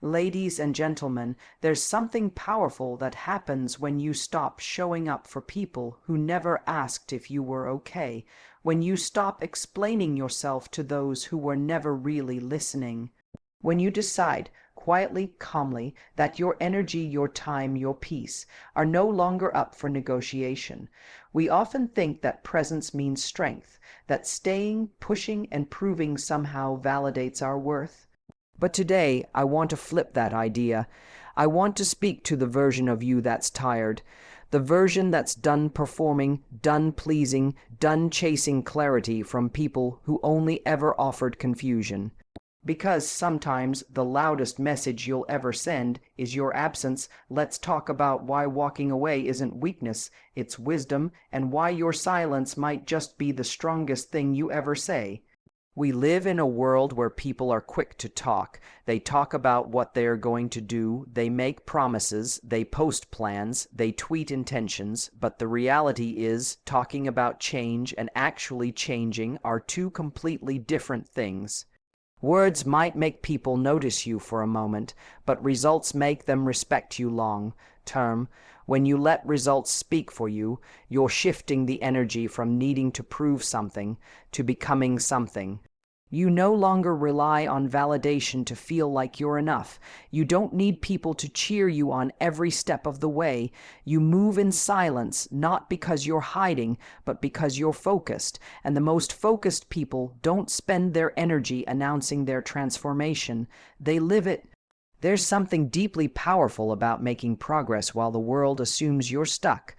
Ladies and gentlemen, there's something powerful that happens when you stop showing up for people who never asked if you were okay, when you stop explaining yourself to those who were never really listening. When you decide, quietly, calmly, that your energy, your time, your peace are no longer up for negotiation. We often think that presence means strength, that staying, pushing, and proving somehow validates our worth. But today, I want to flip that idea. I want to speak to the version of you that's tired, the version that's done performing, done pleasing, done chasing clarity from people who only ever offered confusion. Because sometimes the loudest message you'll ever send is your absence. Let's talk about why walking away isn't weakness, it's wisdom, and why your silence might just be the strongest thing you ever say. We live in a world where people are quick to talk. They talk about what they are going to do, they make promises, they post plans, they tweet intentions, but the reality is talking about change and actually changing are two completely different things. Words might make people notice you for a moment, but results make them respect you long term. When you let results speak for you, you're shifting the energy from needing to prove something to becoming something. You no longer rely on validation to feel like you're enough. You don't need people to cheer you on every step of the way. You move in silence, not because you're hiding, but because you're focused. And the most focused people don't spend their energy announcing their transformation. They live it. There's something deeply powerful about making progress while the world assumes you're stuck.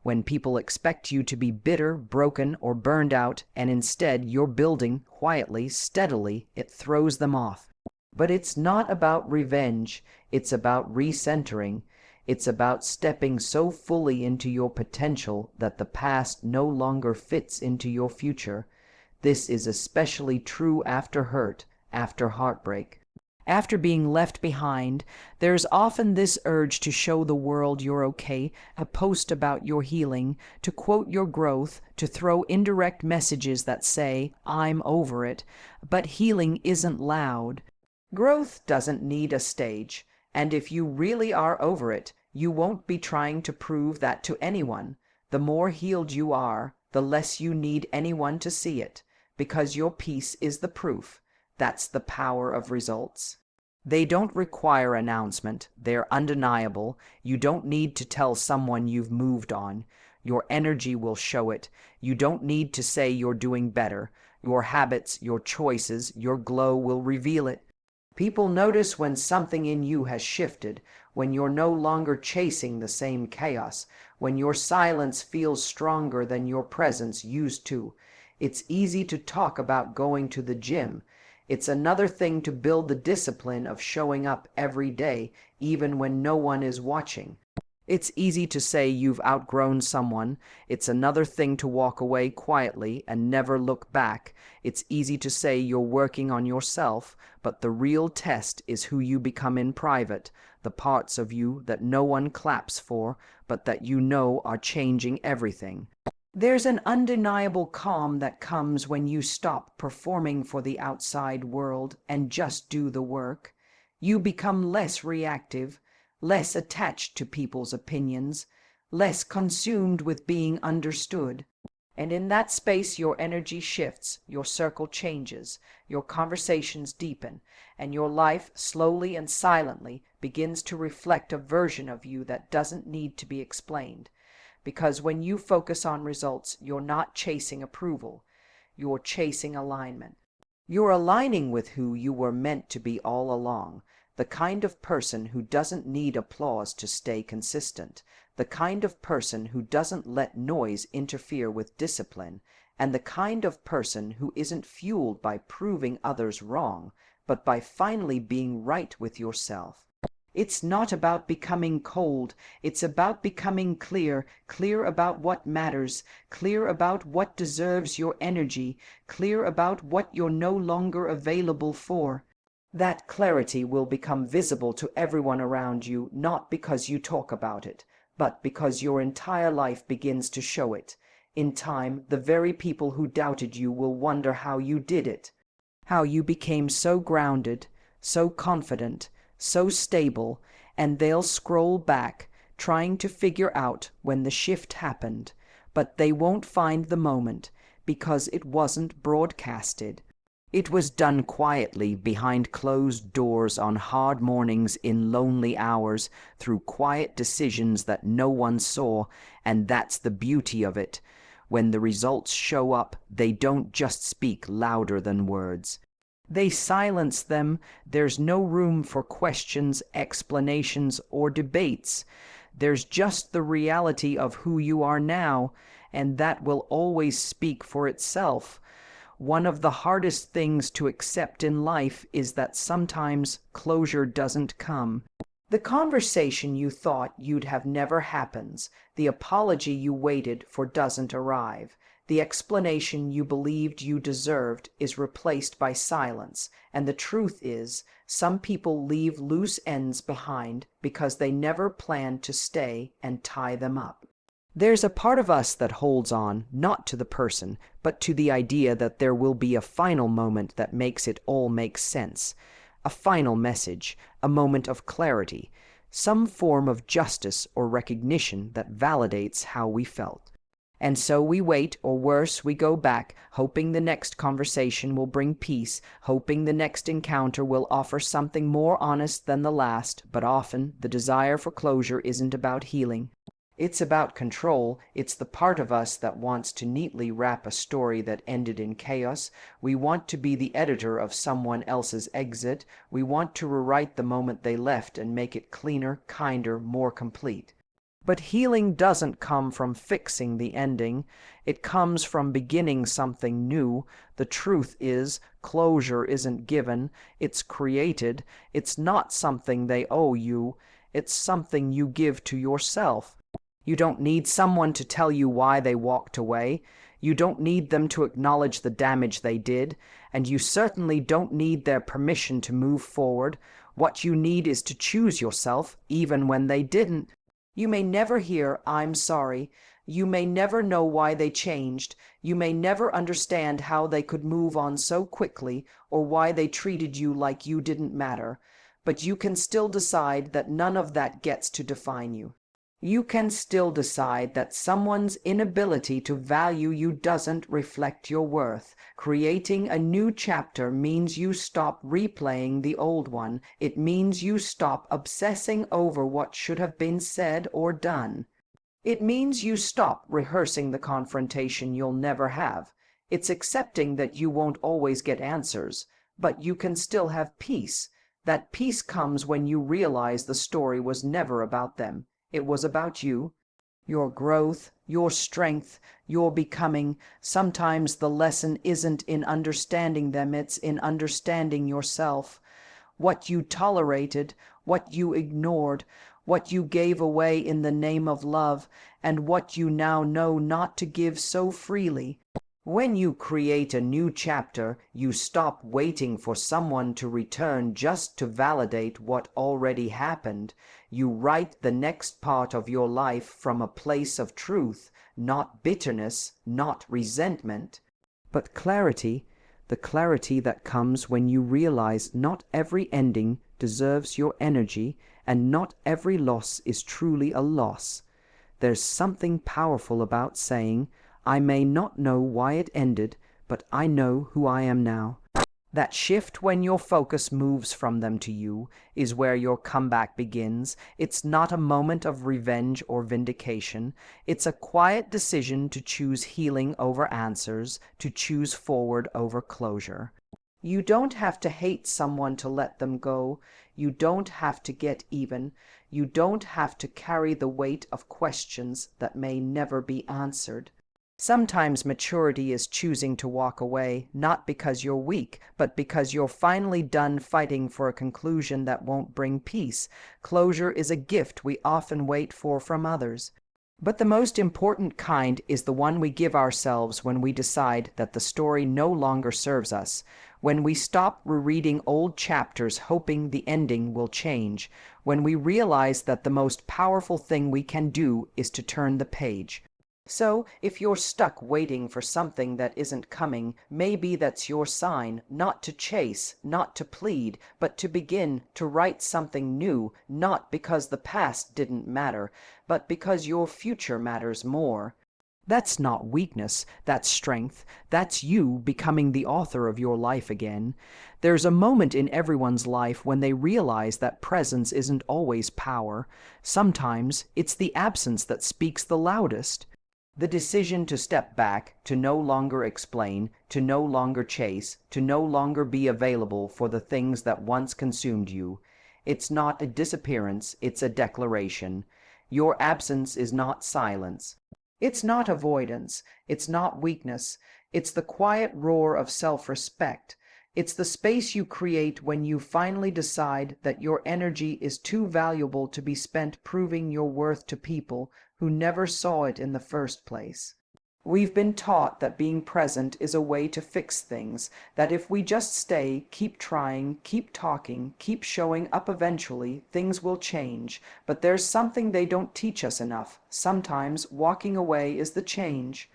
When people expect you to be bitter, broken, or burned out, and instead you're building quietly, steadily, it throws them off. But it's not about revenge, it's about recentering. It's about stepping so fully into your potential that the past no longer fits into your future. This is especially true after hurt, after heartbreak. After being left behind, there's often this urge to show the world you're okay, to post about your healing, to quote your growth, to throw indirect messages that say, "I'm over it." But healing isn't loud. Growth doesn't need a stage, and if you really are over it, you won't be trying to prove that to anyone. The more healed you are, the less you need anyone to see it, because your peace is the proof. That's the power of results. They don't require announcement. They're undeniable. You don't need to tell someone you've moved on. Your energy will show it. You don't need to say you're doing better. Your habits, your choices, your glow will reveal it. People notice when something in you has shifted, when you're no longer chasing the same chaos, when your silence feels stronger than your presence used to. It's easy to talk about going to the gym. It's another thing to build the discipline of showing up every day, even when no one is watching. It's easy to say you've outgrown someone. It's another thing to walk away quietly and never look back. It's easy to say you're working on yourself, but the real test is who you become in private, the parts of you that no one claps for, but that you know are changing everything. There's an undeniable calm that comes when you stop performing for the outside world and just do the work. You become less reactive, less attached to people's opinions, less consumed with being understood. And in that space, your energy shifts, your circle changes, your conversations deepen, and your life, slowly and silently, begins to reflect a version of you that doesn't need to be explained. Because when you focus on results, you're not chasing approval. You're chasing alignment. You're aligning with who you were meant to be all along, the kind of person who doesn't need applause to stay consistent, the kind of person who doesn't let noise interfere with discipline, and the kind of person who isn't fueled by proving others wrong, but by finally being right with yourself. It's not about becoming cold, it's about becoming clear, clear about what matters, clear about what deserves your energy, clear about what you're no longer available for. That clarity will become visible to everyone around you, not because you talk about it, but because your entire life begins to show it. In time, the very people who doubted you will wonder how you did it, how you became so grounded, so confident, so stable, and they'll scroll back, trying to figure out when the shift happened, but they won't find the moment because it wasn't broadcasted. It was done quietly behind closed doors on hard mornings in lonely hours through quiet decisions that no one saw, and that's the beauty of it. When the results show up, they don't just speak louder than words. They silence them. There's no room for questions, explanations, or debates. There's just the reality of who you are now, and that will always speak for itself. One of the hardest things to accept in life is that sometimes closure doesn't come. The conversation you thought you'd have never happens. The apology you waited for doesn't arrive. The explanation you believed you deserved is replaced by silence. And the truth is, some people leave loose ends behind because they never planned to stay and tie them up. There's a part of us that holds on, not to the person, but to the idea that there will be a final moment that makes it all make sense. A final message, a moment of clarity, some form of justice or recognition that validates how we felt. And so we wait, or worse, we go back, hoping the next conversation will bring peace, hoping the next encounter will offer something more honest than the last, but often the desire for closure isn't about healing. It's about control. It's the part of us that wants to neatly wrap a story that ended in chaos. We want to be the editor of someone else's exit. We want to rewrite the moment they left and make it cleaner, kinder, more complete. But healing doesn't come from fixing the ending. It comes from beginning something new. The truth is, closure isn't given. It's created. It's not something they owe you. It's something you give to yourself. You don't need someone to tell you why they walked away. You don't need them to acknowledge the damage they did, and you certainly don't need their permission to move forward. What you need is to choose yourself, even when they didn't. You may never hear, "I'm sorry." You may never know why they changed. You may never understand how they could move on so quickly, or why they treated you like you didn't matter. But you can still decide that none of that gets to define you. You can still decide that someone's inability to value you doesn't reflect your worth. Creating a new chapter means you stop replaying the old one. It means you stop obsessing over what should have been said or done. It means you stop rehearsing the confrontation you'll never have. It's accepting that you won't always get answers, but you can still have peace. That peace comes when you realize the story was never about them. It was about you, your growth, your strength, your becoming. Sometimes the lesson isn't in understanding them, it's in understanding yourself. What you tolerated, what you ignored, what you gave away in the name of love, and what you now know not to give so freely. When you create a new chapter, you stop waiting for someone to return just to validate what already happened. You write the next part of your life from a place of truth, not bitterness, not resentment, but clarity, the clarity that comes when you realize not every ending deserves your energy, and not every loss is truly a loss. There's something powerful about saying, "I may not know why it ended, but I know who I am now." That shift when your focus moves from them to you is where your comeback begins. It's not a moment of revenge or vindication. It's a quiet decision to choose healing over answers, to choose forward over closure. You don't have to hate someone to let them go. You don't have to get even. You don't have to carry the weight of questions that may never be answered. Sometimes maturity is choosing to walk away, not because you're weak, but because you're finally done fighting for a conclusion that won't bring peace. Closure is a gift we often wait for from others. But the most important kind is the one we give ourselves when we decide that the story no longer serves us, when we stop rereading old chapters hoping the ending will change, when we realize that the most powerful thing we can do is to turn the page. So, if you're stuck waiting for something that isn't coming, maybe that's your sign not to chase, not to plead, but to begin to write something new, not because the past didn't matter, but because your future matters more. That's not weakness, that's strength. That's you becoming the author of your life again. There's a moment in everyone's life when they realize that presence isn't always power. Sometimes it's the absence that speaks the loudest. The decision to step back, to no longer explain, to no longer chase, to no longer be available for the things that once consumed you. It's not a disappearance, it's a declaration. Your absence is not silence. It's not avoidance, it's not weakness, it's the quiet roar of self-respect. It's the space you create when you finally decide that your energy is too valuable to be spent proving your worth to people who never saw it in the first place. We've been taught that being present is a way to fix things, that if we just stay, keep trying, keep talking, keep showing up eventually, things will change. But there's something they don't teach us enough. Sometimes walking away is the change.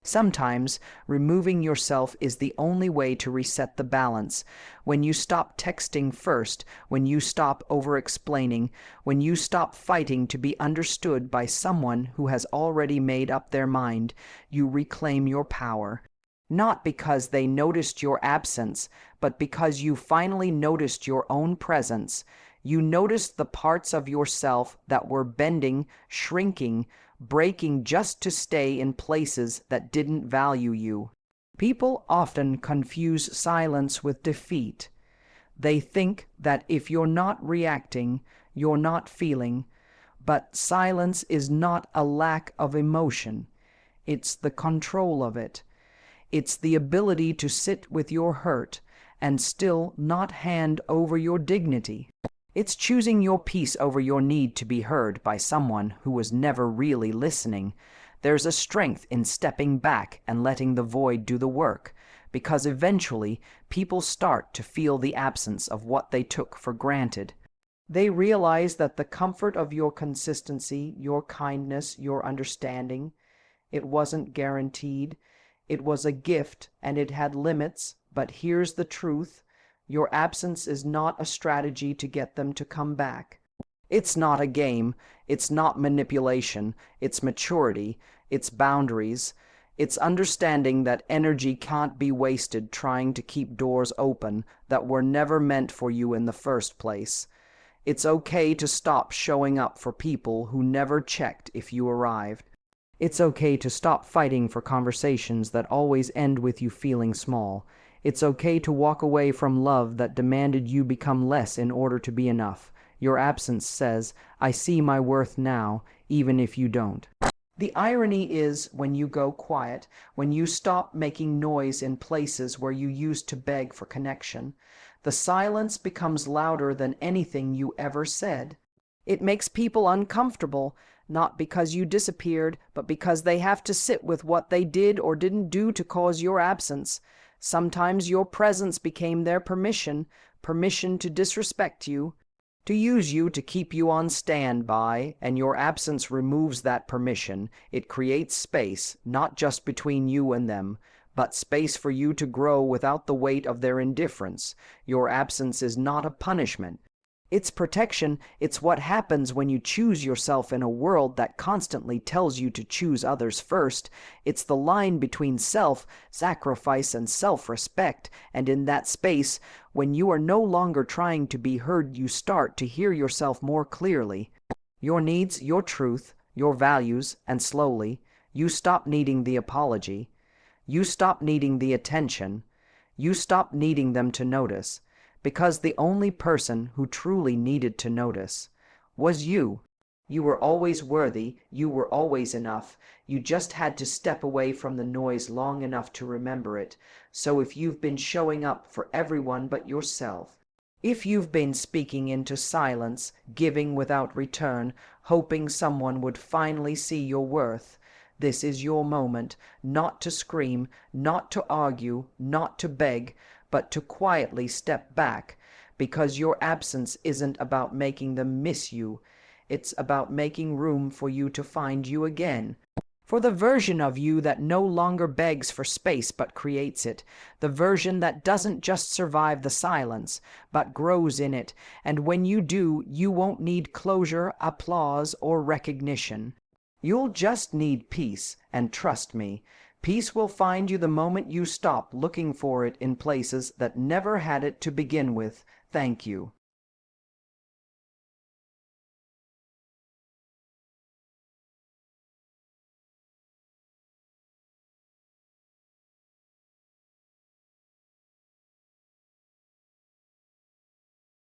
Sometimes removing yourself is the only way to reset the balance. When you stop texting first, when you stop over-explaining, when you stop fighting to be understood by someone who has already made up their mind, you reclaim your power. Not because they noticed your absence, but because you finally noticed your own presence. You noticed the parts of yourself that were bending, shrinking, breaking just to stay in places that didn't value you. People often confuse silence with defeat. They think that if you're not reacting, you're not feeling. But silence is not a lack of emotion. It's the control of it. It's the ability to sit with your hurt and still not hand over your dignity. It's choosing your peace over your need to be heard by someone who was never really listening. There's a strength in stepping back and letting the void do the work, because eventually people start to feel the absence of what they took for granted. They realize that the comfort of your consistency, your kindness, your understanding, it wasn't guaranteed. It was a gift and it had limits, but here's the truth. Your absence is not a strategy to get them to come back. It's not a game. It's not manipulation. It's maturity. It's boundaries. It's understanding that energy can't be wasted trying to keep doors open that were never meant for you in the first place. It's okay to stop showing up for people who never checked if you arrived. It's okay to stop fighting for conversations that always end with you feeling small. It's okay to walk away from love that demanded you become less in order to be enough. Your absence says, I see my worth now, even if you don't. The irony is when you go quiet, when you stop making noise in places where you used to beg for connection, the silence becomes louder than anything you ever said. It makes people uncomfortable, not because you disappeared, but because they have to sit with what they did or didn't do to cause your absence. Sometimes your presence became their permission, permission to disrespect you, to use you to keep you on standby, and your absence removes that permission. It creates space, not just between you and them, but space for you to grow without the weight of their indifference. Your absence is not a punishment. It's protection. It's what happens when you choose yourself in a world that constantly tells you to choose others first. It's the line between self-sacrifice and self-respect, and in that space, when you are no longer trying to be heard, you start to hear yourself more clearly. Your needs, your truth, your values, and slowly, you stop needing the apology. You stop needing the attention. You stop needing them to notice. Because the only person who truly needed to notice was you. You were always worthy, you were always enough. You just had to step away from the noise long enough to remember it. So if you've been showing up for everyone but yourself, if you've been speaking into silence, giving without return, hoping someone would finally see your worth, this is your moment, not to scream, not to argue, not to beg, but to quietly step back, because your absence isn't about making them miss you. It's about making room for you to find you again. For the version of you that no longer begs for space but creates it, the version that doesn't just survive the silence, but grows in it, and when you do, you won't need closure, applause, or recognition. You'll just need peace, and trust me, peace will find you the moment you stop looking for it in places that never had it to begin with. Thank you.